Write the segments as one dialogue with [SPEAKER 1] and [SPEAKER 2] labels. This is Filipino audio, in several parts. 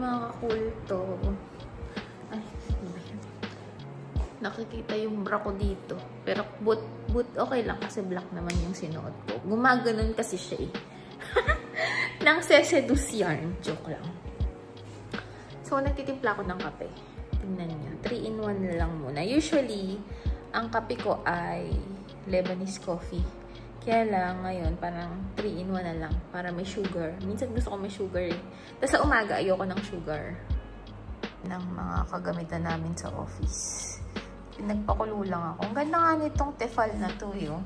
[SPEAKER 1] mga kakulto. Ay, nakikita yung bra ko dito. Pero boot okay lang kasi black naman yung sinuot ko. Gumaganon kasi siya eh. Nang seseduce yarn. Joke lang. So, nagtitimpla ko ng kape. Tingnan nyo. 3-in-1 na lang muna. Usually, ang kape ko ay Lebanese coffee. Kaya lang, ngayon, parang 3-in-1 na lang. Para may sugar. Minsan gusto ko may sugar eh. Tapos sa umaga, ayoko ng sugar. Ng mga kagamitan namin sa office. Pinagpakulo lang ako. Ang ganda nga nitong tefal na to yun.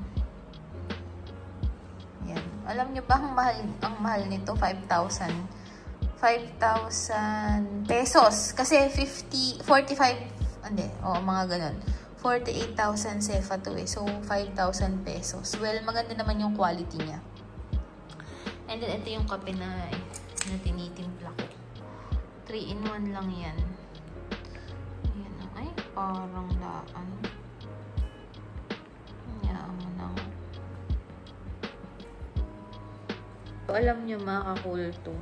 [SPEAKER 1] Yan. Alam nyo ba ang mahal nito? 5,000 pesos. Kasi 45, hindi, mga ganun. 48,000 sefa to eh. So, 5,000 pesos. Well, maganda naman yung quality niya. And then, ito yung kape na tinitimpla ko. 3-in-1 lang yan. Ayan. Ay, parang daan. Ayan mo na. So, alam nyo mga kakulto.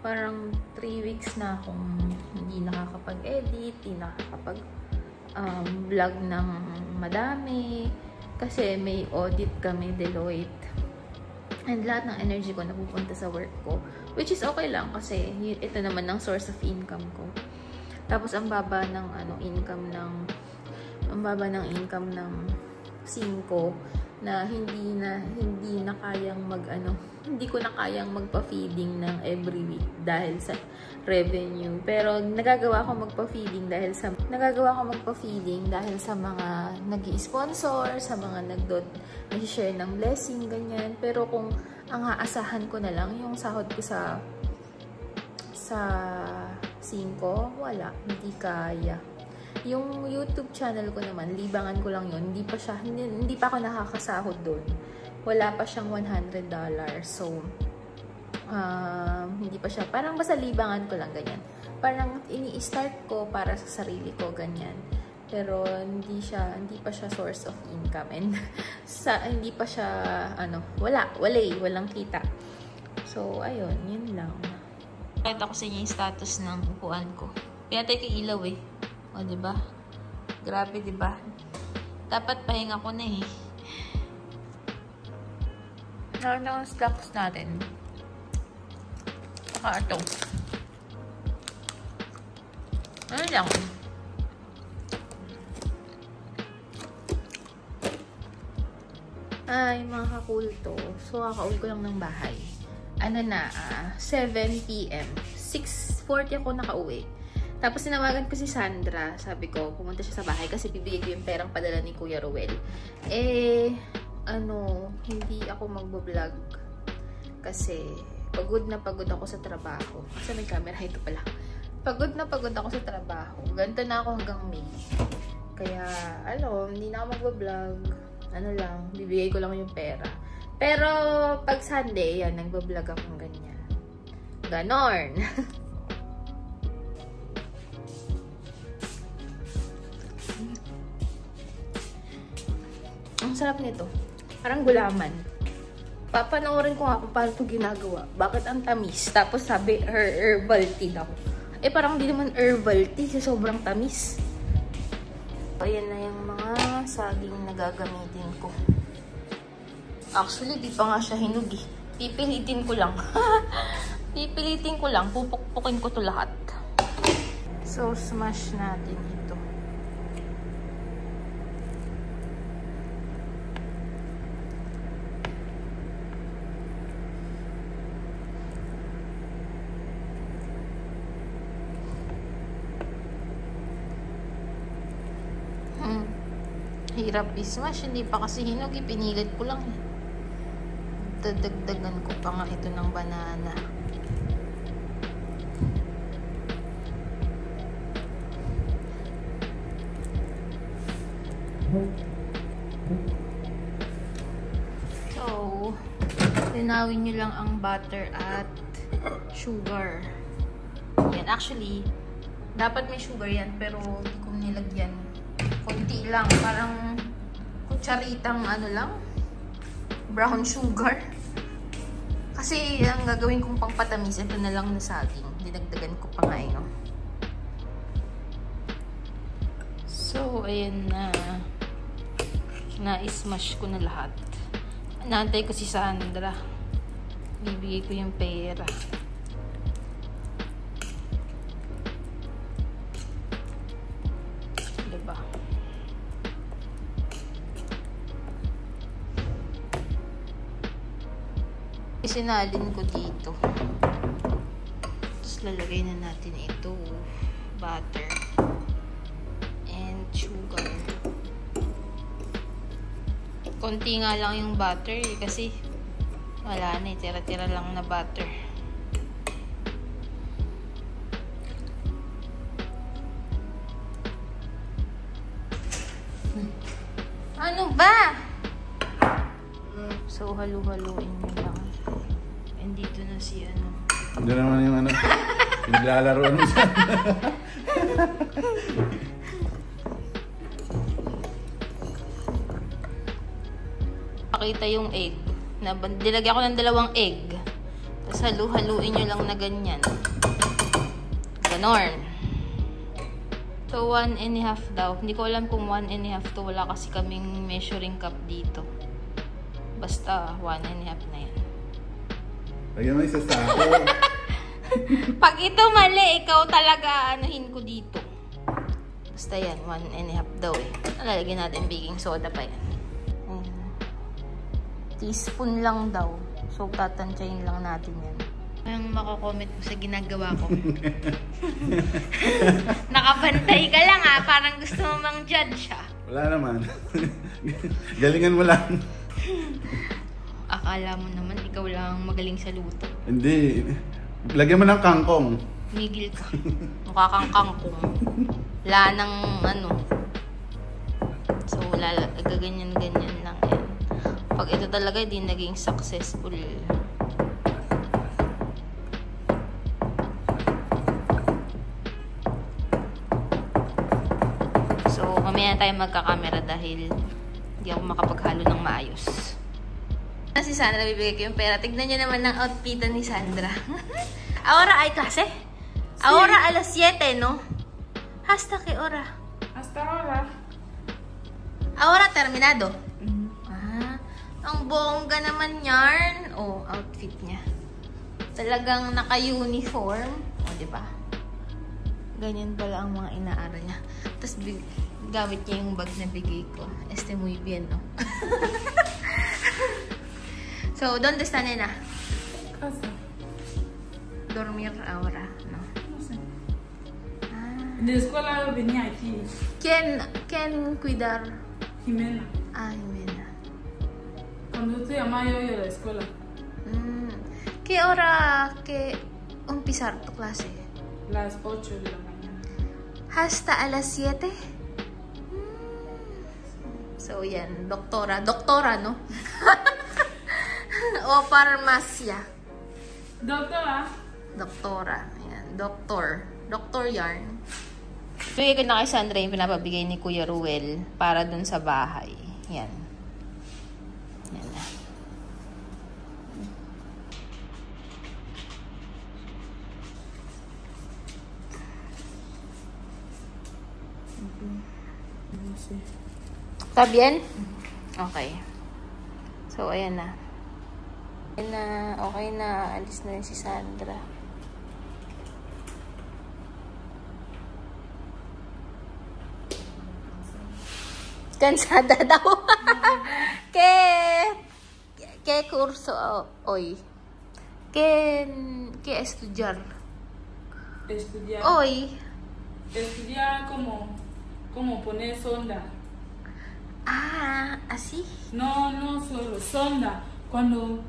[SPEAKER 1] Parang 3 weeks na akong hindi nakakapag-edit, hindi nakakapag-vlog ng madami. Kasi may audit kami, Deloitte. And lahat ng energy ko napupunta sa work ko. Which is okay lang kasi ito naman ang source of income ko. Tapos ang baba ng income ng 5 na hindi na kayang hindi ko na kayang magpa-feeding ng every week dahil sa revenue. Pero nagagawa ko magpa-feeding dahil sa mga nag-i-sponsor, sa mga nag-share ng blessing, ganyan. Pero kung ang aasahan ko na lang yung sahod ko sa 5, wala, hindi kaya. Yung YouTube channel ko naman, libangan ko lang yun. Hindi pa ako nakakasahod doon. Wala pa siyang $100. So, hindi pa siya. Parang basta libangan ko lang, ganyan. Parang ini-start ko para sa sarili ko, ganyan. Pero hindi pa siya source of income. And hindi pa siya, walang kita. So, ayun, yun lang. Pakita ko sa inyo yung status ng upuan ko. Pinatay ko ilaw eh. O, diba? Grabe, diba? Dapat pahinga ko na eh. Naroon na ang stocks natin. Saka ito. Ano lang? Ay, mga kakulto. So, kakauwi ko lang ng bahay. 7 PM. 6:40 ako nakauwi. Tapos sinawagan ko si Sandra, sabi ko, pumunta siya sa bahay kasi bibigay ko yung perang padala ni Kuya Ruel. Hindi ako magbo-vlog kasi pagod na pagod ako sa trabaho. Kasi may camera, ito pala. Pagod na pagod ako sa trabaho. Ganito na ako hanggang May. Kaya, hindi na ako magbo-vlog. Bibigay ko lang yung pera. Pero, pag Sunday, yan, nagbo-vlog akong ganyan. Ganon. Ang sarap nito. Parang gulaman. Papanoorin ko nga kung paano ito ginagawa. Bakit ang tamis? Tapos sabi, herbal tea daw. Parang di naman herbal tea. Sobrang tamis. Ayan na yung mga saging na gagamitin ko. Actually, di pa nga siya hinug eh. Pipilitin ko lang. Pupukpukin ko to lahat. So, smash natin ito. Hirap i-smash. Hindi pa kasi hinog. Pinilit ko lang. Dadagdagan ko pa nga ito ng banana. So, linawin nyo lang ang butter at sugar. Yan. Actually, dapat may sugar yan. Pero hindi ko nilagyan. Kunti lang, parang kutsaritang brown sugar. Kasi ang gagawin kong pangpatamis, ito na lang na saging. Dinagdagan ko pa nga eh, no? So, ayan na. Na-smash ko na lahat. Naantay ko si Sandra. Bibigay ko yung pera. Diba? Isinalin ko dito. Tapos lalagay na natin ito. Butter. And sugar. Konti nga lang yung butter eh, kasi wala na eh. Tira-tira lang na butter. Ano ba? So, halu-haluin nyo lang. And dito na si ano.
[SPEAKER 2] Doon naman yung ano. Naglalaroan mo siya.
[SPEAKER 1] Pakita yung egg. Dilagyan ko ng 2 egg. Tapos halu-haluin nyo lang na ganyan. Ganon. So, 1.5 daw. Hindi ko alam kung 1.5 to. Wala kasi kaming measuring cup dito. Basta, 1.5 na yan.
[SPEAKER 2] Lagyan mo isa sa ako.
[SPEAKER 1] Pag ito mali, ikaw talaga anuhin ko dito. Basta yan, 1.5 daw eh. Lalagyan natin baking soda pa yan. Teaspoon lang daw. So, tatansyahin lang natin yan. Anong mako-comment mo sa ginagawa ko? Nakabantay ka lang ha. Parang gusto mo mang judge ha.
[SPEAKER 2] Wala naman. Galingan mo lang.
[SPEAKER 1] Akala mo naman ikaw lang magaling sa luto.
[SPEAKER 2] Hindi. Lagyan mo ng kangkong.
[SPEAKER 1] Migil ka. Mukha kang kangkong. Wala nang ano. So, gaganyan-ganyan lang yan. Pag ito talaga hindi naging successful. So, mamaya na tayo magkakamera dahil hindi ako makapaghalo ng maayos. Si Sandra, bibigay ko yung pera. Tignan nyo naman ng outfitan ni Sandra. Ahora ay klase? Ahora alas 7, no? Hasta que hora?
[SPEAKER 3] Hasta ahora.
[SPEAKER 1] Ahora terminado? Ang bongga naman yarn. Oh, outfit niya. Talagang naka-uniform. O, diba? Ganyan pala ang mga inaaral niya. Tapos, gamit niya yung bag na bigay ko. Este muy bien, no? So, ¿dónde está nena?
[SPEAKER 3] Casa.
[SPEAKER 1] Dormir ahora, no?
[SPEAKER 3] No sé. En la escuela venía aquí.
[SPEAKER 1] ¿Quién cuidar?
[SPEAKER 3] Jimena.
[SPEAKER 1] Ah, Jimena.
[SPEAKER 3] Cuando te llamaba yo iba a la escuela.
[SPEAKER 1] ¿Qué hora que empezar tu clase?
[SPEAKER 3] Las 8 de la mañana.
[SPEAKER 1] Hasta a las 7? So, yan. Doktora. Doktora, no? O farmasya.
[SPEAKER 3] Doctora.
[SPEAKER 1] Doktora. Ayan. Doktor. Doktor yarn. Bigay ko na kay Sandra yung pinapabigay ni Kuya Ruel para dun sa bahay. Yan. Yan na. ¿Está bien? Okay. So, ayan na. Ayan na. Okay na. Alis na rin si Sandra. Cansada daw. ¿Qué curso hoy? ¿Qué estudiar?
[SPEAKER 3] Estudiar.
[SPEAKER 1] Hoy.
[SPEAKER 3] Estudiar como poner sonda.
[SPEAKER 1] Ah, ¿así?
[SPEAKER 3] No, no solo sonda. Cuando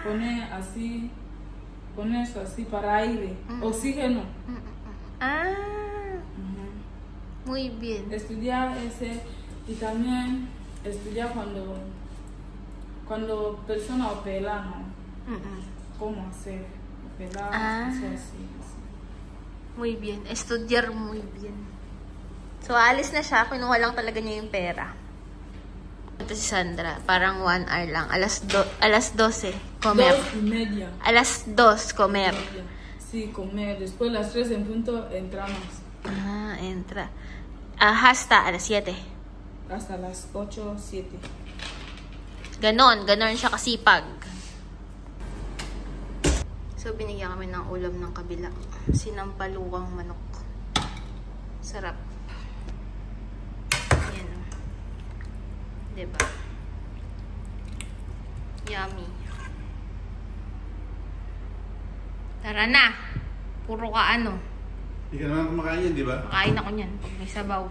[SPEAKER 3] pone así, pone eso así para aire, oxígeno.
[SPEAKER 1] Muy bien.
[SPEAKER 3] Estudiar ese y también estudiar cuando persona opera, ¿no? Cómo hacer operar, eso así.
[SPEAKER 1] Muy bien. Estudiar muy bien. So, alis na siya. Kinuha lang talaga niya yung pera. Ito si Sandra. Parang 1 hour lang. Alas 12. Comer.
[SPEAKER 3] 2:30.
[SPEAKER 1] Alas 2. Comer.
[SPEAKER 3] Sí, comer. Después las 3 en punto entramos.
[SPEAKER 1] Ah, entra. Hasta alas 7.
[SPEAKER 3] Hasta las 8, 7.
[SPEAKER 1] Ganon siya kasipag. So, binigyan kami ng ulam ng kabila. Sinampalukang manok. Sarap. Yan. Diba? Yummy. Tara na! Puro ka ano.
[SPEAKER 2] Hindi ka naman kumakain, di ba?
[SPEAKER 1] Makain ako niyan pag may sabaw.